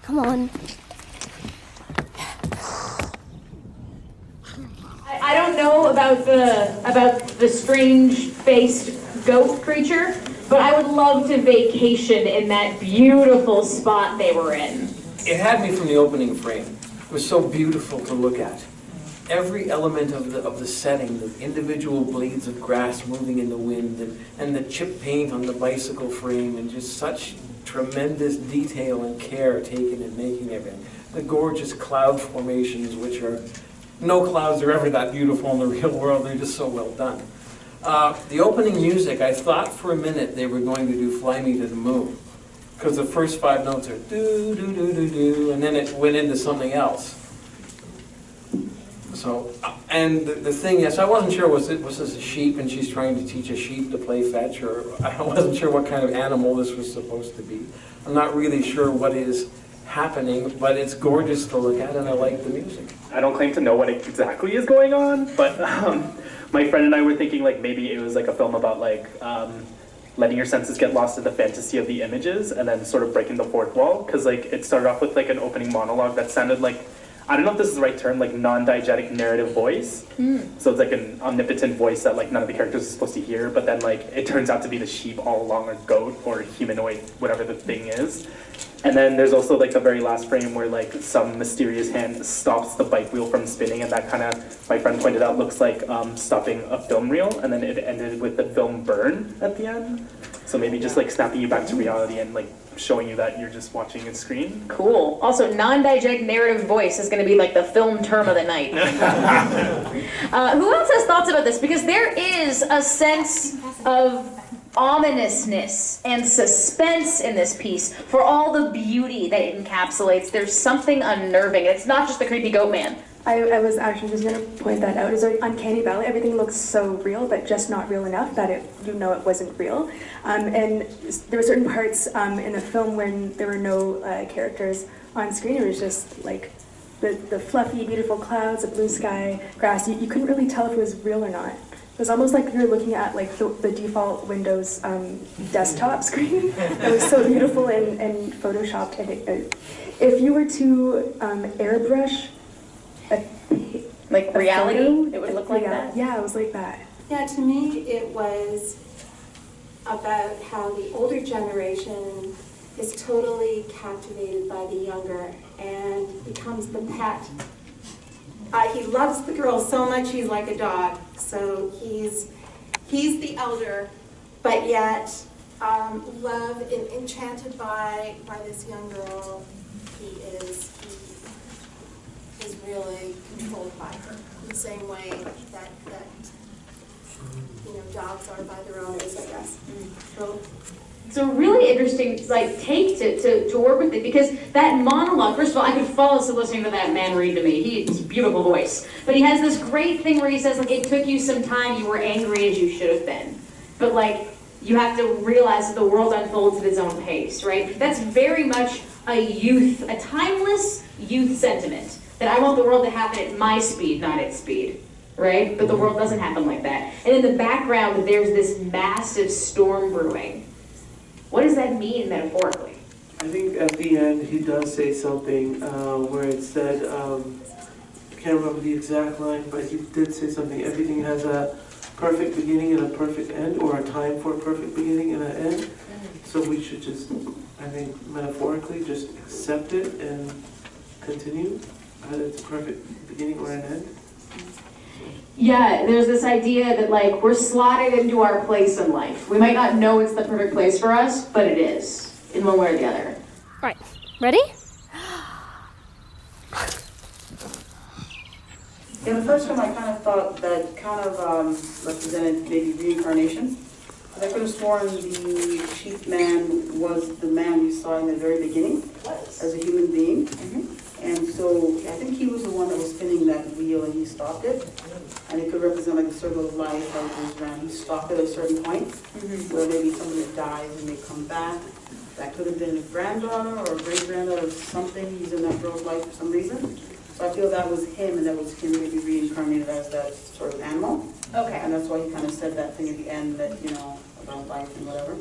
Come on. I don't know about the strange-faced goat creature, but I would love to vacation in that beautiful spot they were in. It had me from the opening frame. It was so beautiful to look at. Every element of the setting, the individual blades of grass moving in the wind, and the chip paint on the bicycle frame, and just such tremendous detail and care taken in making everything. The gorgeous cloud formations, which are, no clouds are ever that beautiful in the real world, they're just so well done. The opening music, I thought for a minute they were going to do Fly Me to the Moon, because the first 5 notes are do, do, do, do, do, and then it went into something else. So, and the thing is, I wasn't sure, was this a sheep and she's trying to teach a sheep to play fetch, or I wasn't sure what kind of animal this was supposed to be. I'm not really sure what is happening, but it's gorgeous to look at and I like the music. I don't claim to know what exactly is going on, but my friend and I were thinking like maybe it was like a film about like letting your senses get lost in the fantasy of the images and then sort of breaking the fourth wall, because like it started off with like an opening monologue that sounded like, I don't know if this is the right term, like non-diegetic narrative voice. So it's like an omnipotent voice that like none of the characters are supposed to hear, but then like it turns out to be the sheep all along, or goat, or humanoid, whatever the thing is. And then there's also like the very last frame where like some mysterious hand stops the bike wheel from spinning, and that kind of, my friend pointed out, looks like stopping a film reel, and then it ended with the film burn at the end. So maybe just like snapping you back to reality and like showing you that you're just watching a screen. Cool. Also, non-diegetic narrative voice is going to be like the film term of the night. Who else has thoughts about this? Because there is a sense of ominousness and suspense in this piece for all the beauty that it encapsulates. There's something unnerving. It's not just the creepy goat man. I was actually just going to point that out. It's like uncanny valley. Everything looks so real, but just not real enough that it wasn't real. And there were certain parts in the film when there were no characters on screen. It was just like the fluffy, beautiful clouds, the blue sky, grass. You couldn't really tell if it was real or not. It was almost like you were looking at like the default Windows desktop screen. It was so beautiful and photoshopped. And if you were to airbrush like reality, photo, it would look like that? Yeah, it was like that. Yeah, to me it was about how the older generation is totally captivated by the younger and becomes the pet. He loves the girl so much he's like a dog. So he's the elder, but yet loved and enchanted by this young girl. He is really controlled by her in the same way that dogs are by their owners, I guess. So It's a really interesting take to work with it, because that monologue, first of all, I could fall asleep listening to that man read to me. He's a beautiful voice. But he has this great thing where he says, like, it took you some time, you were angry as you should have been. But like, you have to realize that the world unfolds at its own pace, right? That's very much a timeless youth sentiment. That I want the world to happen at my speed, not its speed. Right? But the world doesn't happen like that. And in the background, there's this massive storm brewing. What does that mean metaphorically? I think at the end he does say something where it said, I can't remember the exact line, but he did say something, everything has a perfect beginning and a perfect end, or a time for a perfect beginning and an end. So we should just, I think metaphorically, just accept it and continue. It's a perfect beginning or an end. Yeah, there's this idea that like we're slotted into our place in life. We might not know it's the perfect place for us, but it is, in one way or the other. Right, ready? In the first one, I kind of thought that kind of represented maybe reincarnation. I could have sworn the sheep man was the man we saw in the very beginning as a human being. And so I think he was the one that was spinning that wheel and he stopped it. And it could represent like the circle of life, how it goes around. He stopped at a certain point where maybe somebody dies and they come back. That could have been a granddaughter or a great-granddaughter or something. He's in that girl's life for some reason. So I feel that was him, and that was him maybe reincarnated as that sort of animal. Okay. And that's why he kind of said that thing at the end that, about life and whatever.